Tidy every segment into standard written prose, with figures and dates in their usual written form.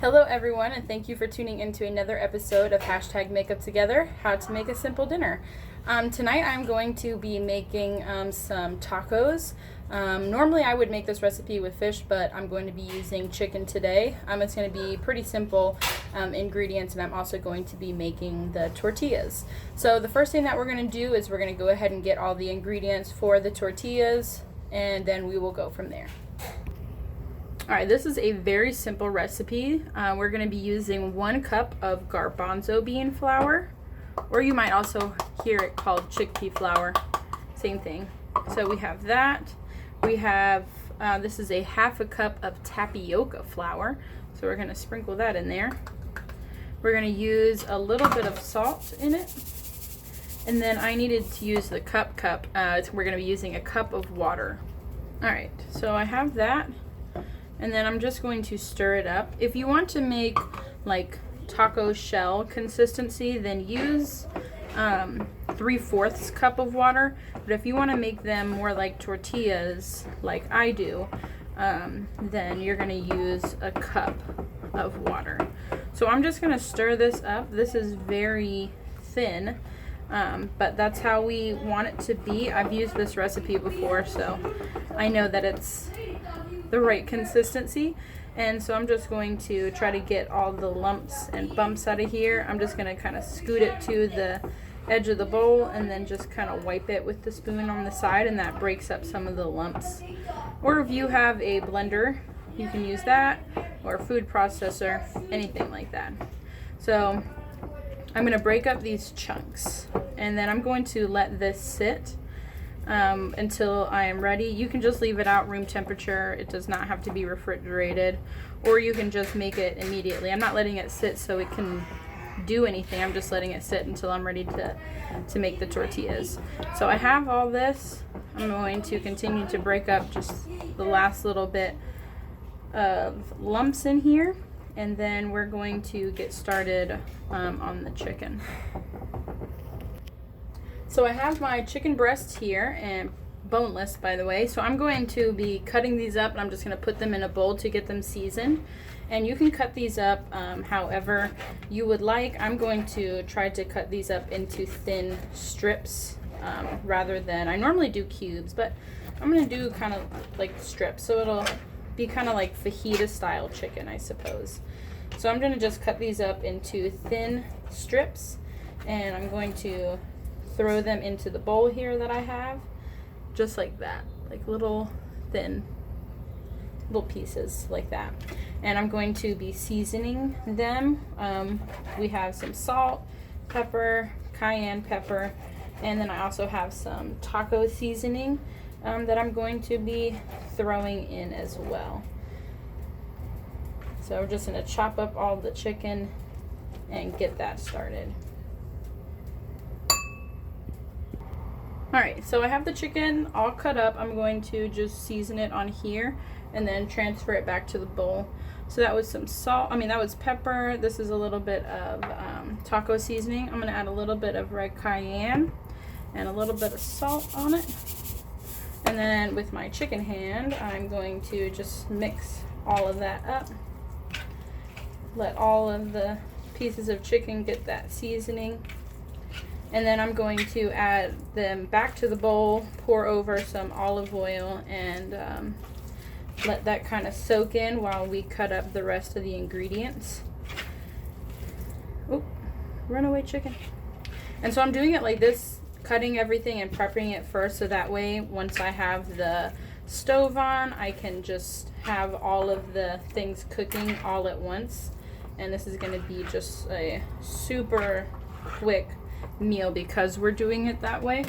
Hello everyone, and thank you for tuning into another episode of Hashtag Makeup Together, How to Make a Simple Dinner. Tonight I'm going to be making some tacos. Normally I would make this recipe with fish, but I'm going to be using chicken today. It's going to be pretty simple ingredients, and I'm also going to be making the tortillas. So the first thing that we're going to do is we're going to go ahead and get all the ingredients for the tortillas, and then we will go from there. Alright, this is a very simple recipe. We're going to be using 1 cup of garbanzo bean flour, or you might also hear it called chickpea flour. Same thing. So we have that. We have, this is a 1/2 cup of tapioca flour, so we're going to sprinkle that in there. We're going to use a little bit of salt in it. And then I needed to use the cup. We're going to be using 1 cup of water. Alright, so I have that. And then I'm just going to stir it up. If you want to make like taco shell consistency, then use 3/4 cup of water. But if you want to make them more like tortillas, like I do, then you're going to use 1 cup of water. So I'm just going to stir this up. This is very thin, but that's how we want it to be. I've used this recipe before, so I know that it's the right consistency. And so I'm just going to try to get all the lumps and bumps out of here. I'm just going to kind of scoot it to the edge of the bowl and then just kind of wipe it with the spoon on the side, and that breaks up some of the lumps. Or if you have a blender, you can use that, or a food processor, anything like that. So I'm going to break up these chunks, and then I'm going to let this sit until I am ready. You can just leave it out room temperature. It does not have to be refrigerated, or you can just make it immediately. I'm not letting it sit so it can do anything. I'm just letting it sit until I'm ready to make the tortillas. So I have all this. I'm going to continue to break up just the last little bit of lumps in here, and then we're going to get started on the chicken. So I have my chicken breasts here, and boneless, by the way. So I'm going to be cutting these up, and I'm just going to put them in a bowl to get them seasoned. And you can cut these up however you would like. I'm going to try to cut these up into thin strips rather than, I normally do cubes, but I'm going to do kind of like strips. So it'll be kind of like fajita style chicken, I suppose. So I'm going to just cut these up into thin strips, and I'm going to throw them into the bowl here that I have, just like that, like little thin little pieces like that. And I'm going to be seasoning them. We have some salt, pepper, cayenne pepper, and then I also have some taco seasoning that I'm going to be throwing in as well. So we're just going to chop up all the chicken and get that started. Alright, so I have the chicken all cut up. I'm going to just season it on here and then transfer it back to the bowl. So that was some salt, that was pepper. This is a little bit of taco seasoning. I'm going to add a little bit of red cayenne and a little bit of salt on it. And then with my chicken hand, I'm going to just mix all of that up. Let all of the pieces of chicken get that seasoning. And then I'm going to add them back to the bowl, pour over some olive oil, and let that kind of soak in while we cut up the rest of the ingredients. Oop, runaway chicken. And so I'm doing it like this, cutting everything and prepping it first, so that way once I have the stove on, I can just have all of the things cooking all at once. And this is going to be just a super quick meal because we're doing it that way.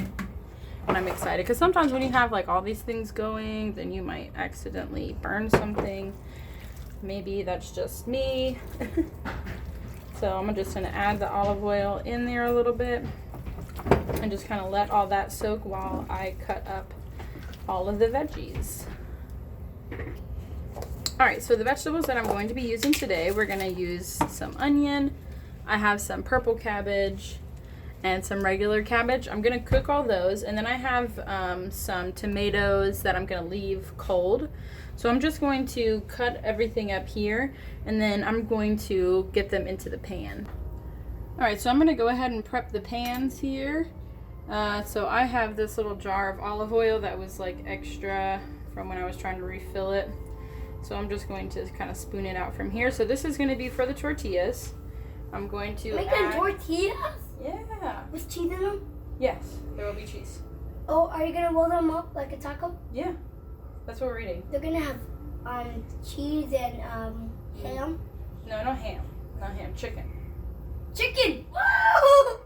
And I'm excited because sometimes when you have like all these things going, then you might accidentally burn something. Maybe that's just me. So I'm just going to add the olive oil in there a little bit and just kind of let all that soak while I cut up all of the veggies. Alright, so the vegetables that I'm going to be using today, we're going to use some onion. I have some purple cabbage, and some regular cabbage. I'm gonna cook all those, and then I have some tomatoes that I'm gonna leave cold. So I'm just going to cut everything up here, and then I'm going to get them into the pan. All right, so I'm gonna go ahead and prep the pans here. So I have this little jar of olive oil that was like extra from when I was trying to refill it. So I'm just going to kind of spoon it out from here. So this is gonna be for the tortillas. I'm going to add tortillas? Yeah. With cheese in them? Yes, there will be cheese. Oh, are you gonna roll them up like a taco? Yeah, that's what we're eating. They're gonna have cheese and ham. No, no ham. Not ham. Chicken. Chicken! Woo!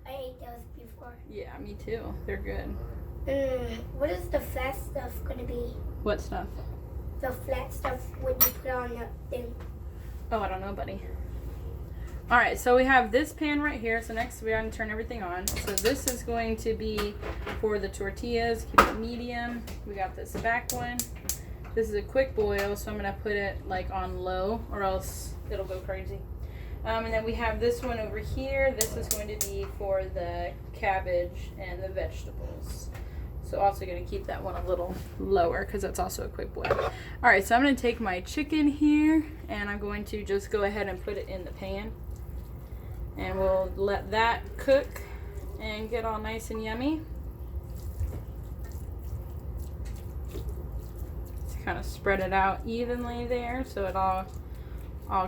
I ate those before. Yeah, me too. They're good. What is the flat stuff gonna be? What stuff? The flat stuff when you put on the thing. Oh, I don't know, buddy. All right, so we have this pan right here. So next we're going to turn everything on. So this is going to be for the tortillas. Keep it medium. We got this back one. This is a quick boil, so I'm going to put it like on low or else it'll go crazy. And then we have this one over here. This is going to be for the cabbage and the vegetables. So also going to keep that one a little lower because that's also a quick boil. All right, so I'm going to take my chicken here and I'm going to just go ahead and put it in the pan. And we'll let that cook and get all nice and yummy. Just kind of spread it out evenly there so it all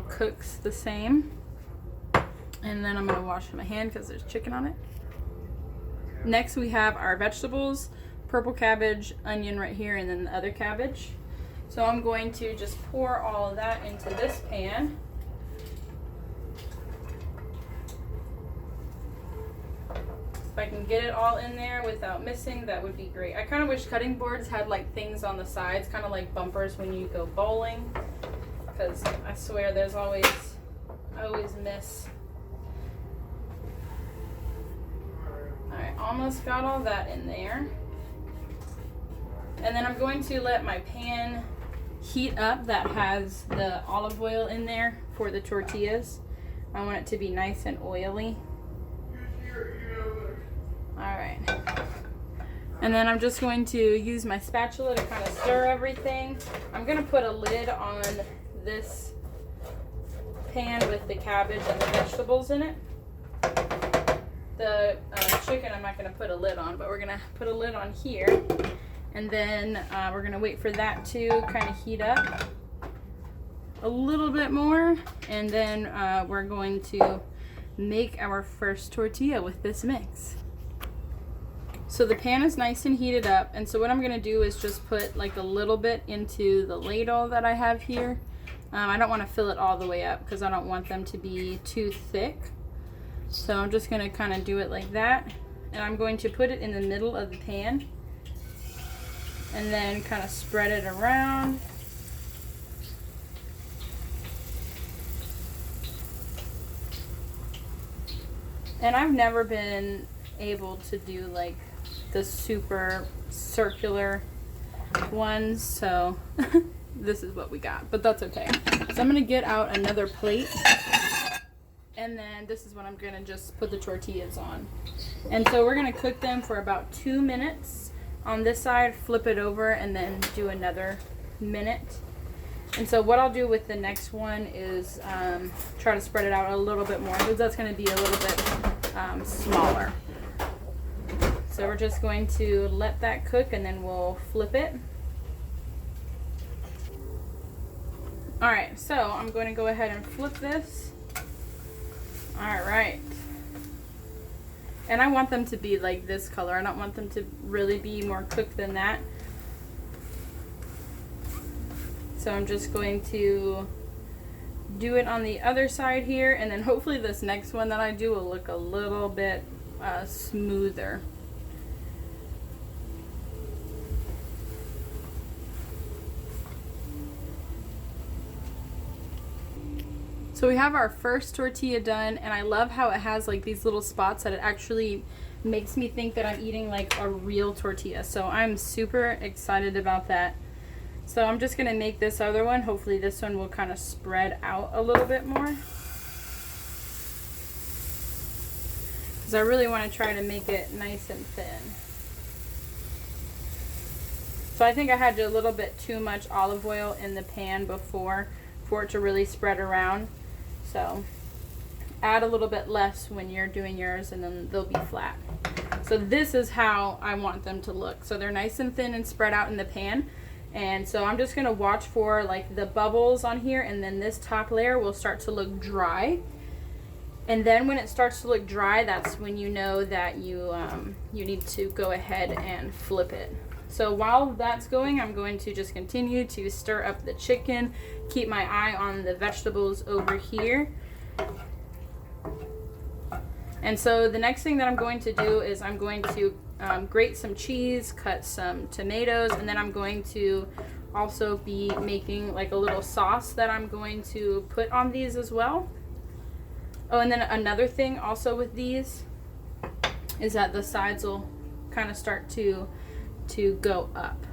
cooks the same. And then I'm going to wash my hand because there's chicken on it. Next we have our vegetables, purple cabbage, onion right here, and then the other cabbage. So I'm going to just pour all of that into this pan. If I can get it all in there without missing, that would be great. I kind of wish cutting boards had like things on the sides, kind of like bumpers when you go bowling, because I swear I always miss. All right, almost got all that in there. And then I'm going to let my pan heat up that has the olive oil in there for the tortillas. I want it to be nice and oily. Alright, and then I'm just going to use my spatula to kind of stir everything. I'm going to put a lid on this pan with the cabbage and the vegetables in it. The chicken I'm not going to put a lid on, but we're going to put a lid on here. And then we're going to wait for that to kind of heat up a little bit more. And then we're going to make our first tortilla with this mix. So the pan is nice and heated up, and so what I'm gonna do is just put like a little bit into the ladle that I have here. I don't want to fill it all the way up because I don't want them to be too thick. So I'm just gonna kind of do it like that, and I'm going to put it in the middle of the pan and then kind of spread it around. And I've never been able to do like the super circular ones, so this is what we got, but that's okay. So I'm gonna get out another plate, and then this is what I'm gonna just put the tortillas on. And so we're gonna cook them for about 2 minutes on this side, flip it over, and then do another minute. And so what I'll do with the next one is try to spread it out a little bit more, because that's gonna be a little bit smaller. So we're just going to let that cook and then we'll flip it. All right, so I'm going to go ahead and flip this. All right. And I want them to be like this color. I don't want them to really be more cooked than that. So I'm just going to do it on the other side here, and then hopefully this next one that I do will look a little bit smoother. So we have our first tortilla done, and I love how it has like these little spots that it actually makes me think that I'm eating like a real tortilla. So I'm super excited about that. So I'm just gonna make this other one. Hopefully this one will kind of spread out a little bit more. because I really want to try to make it nice and thin. So I think I had a little bit too much olive oil in the pan before for it to really spread around. So add a little bit less when you're doing yours, and then they'll be flat. So this is how I want them to look. So they're nice and thin and spread out in the pan. And so I'm just gonna watch for like the bubbles on here, and then this top layer will start to look dry. And then when it starts to look dry, that's when you know that you need to go ahead and flip it. So while that's going, I'm going to just continue to stir up the chicken, keep my eye on the vegetables over here. And so the next thing that I'm going to do is I'm going to grate some cheese, cut some tomatoes, and then I'm going to also be making like a little sauce that I'm going to put on these as well. Oh, and then another thing also with these is that the sides will kind of start to go up.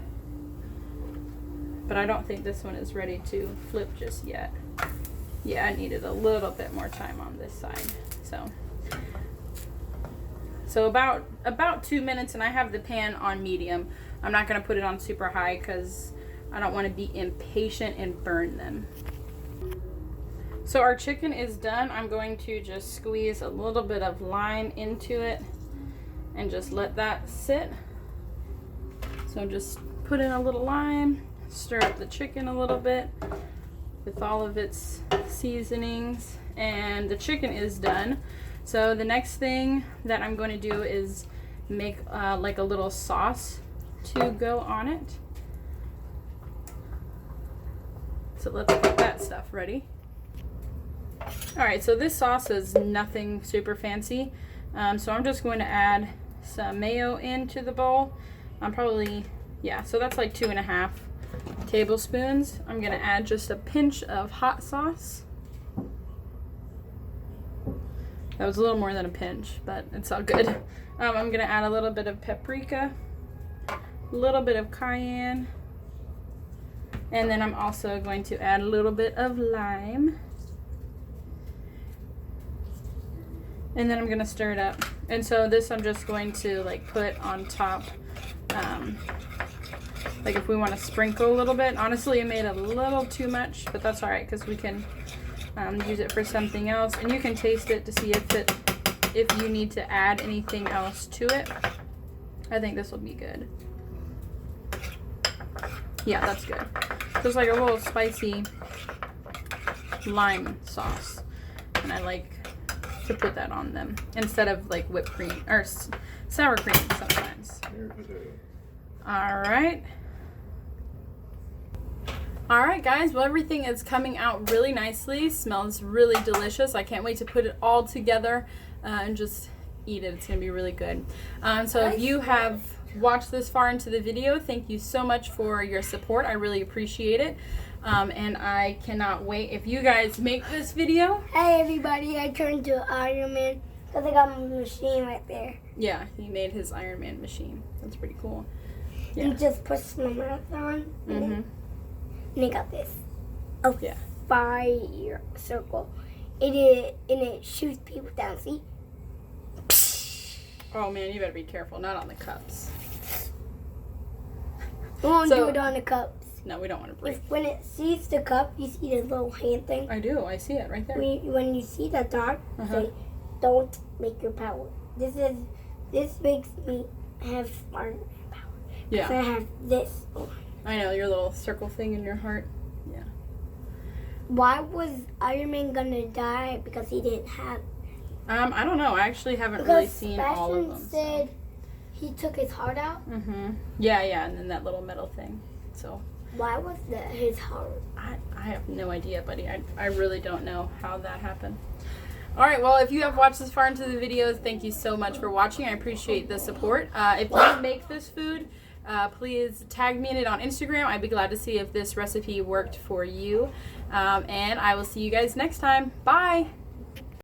But I don't think this one is ready to flip just yet. Yeah, I needed a little bit more time on this side. So about 2 minutes, and I have the pan on medium. I'm not going to put it on super high because I don't want to be impatient and burn them. So our chicken is done. I'm going to just squeeze a little bit of lime into it and just let that sit. So just put in a little lime, stir up the chicken a little bit with all of its seasonings, and the chicken is done. So the next thing that I'm going to do is make like a little sauce to go on it. So let's get that stuff ready. Alright, so this sauce is nothing super fancy. So I'm just going to add some mayo into the bowl. I'm probably, yeah, so that's like 2.5 tablespoons. I'm going to add just a pinch of hot sauce. That was a little more than a pinch, but it's all good. I'm going to add a little bit of paprika, a little bit of cayenne, and then I'm also going to add a little bit of lime. And then I'm going to stir it up. And so this I'm just going to like put on top. Like if we want to sprinkle a little bit. Honestly, it made a little too much, but that's all right because we can use it for something else. And you can taste it to see if you need to add anything else to it. I think this will be good. Yeah, that's good. Just like a little spicy lime sauce, and I like to put that on them instead of like whipped cream or sour cream sometimes. All right guys, well everything is coming out really nicely. Smells really delicious. I can't wait to put it all together and just eat it. It's gonna be really good. So if you have watched this far into the video, thank you so much for your support. I really appreciate it. And I cannot wait if you guys make this video. Hey everybody, I turned to Iron Man because I got my machine right there. Yeah, he made his Iron Man machine. That's pretty cool. Yeah. You just push my mouth on, and I got this. A yeah. fire circle. It shoots people down. See? Oh man, you better be careful. Not on the cups. We won't do it on the cups. No, we don't want to break. When it sees the cup, you see the little hand thing. I do. I see it right there. When you see that dot, say, "Don't make your power." This makes me have Iron Man power. Yeah. I have this on. I know, your little circle thing in your heart. Yeah. Why was Iron Man gonna die? Because he didn't have. I don't know. I actually haven't really seen all of them. Sebastian said he took his heart out. Yeah, and then that little metal thing. So. Why was his heart? I have no idea, buddy. I really don't know how that happened. All right, well, if you have watched this far into the video, thank you so much for watching. I appreciate the support. If you make this food, please tag me in it on Instagram. I'd be glad to see if this recipe worked for you. And I will see you guys next time. Bye.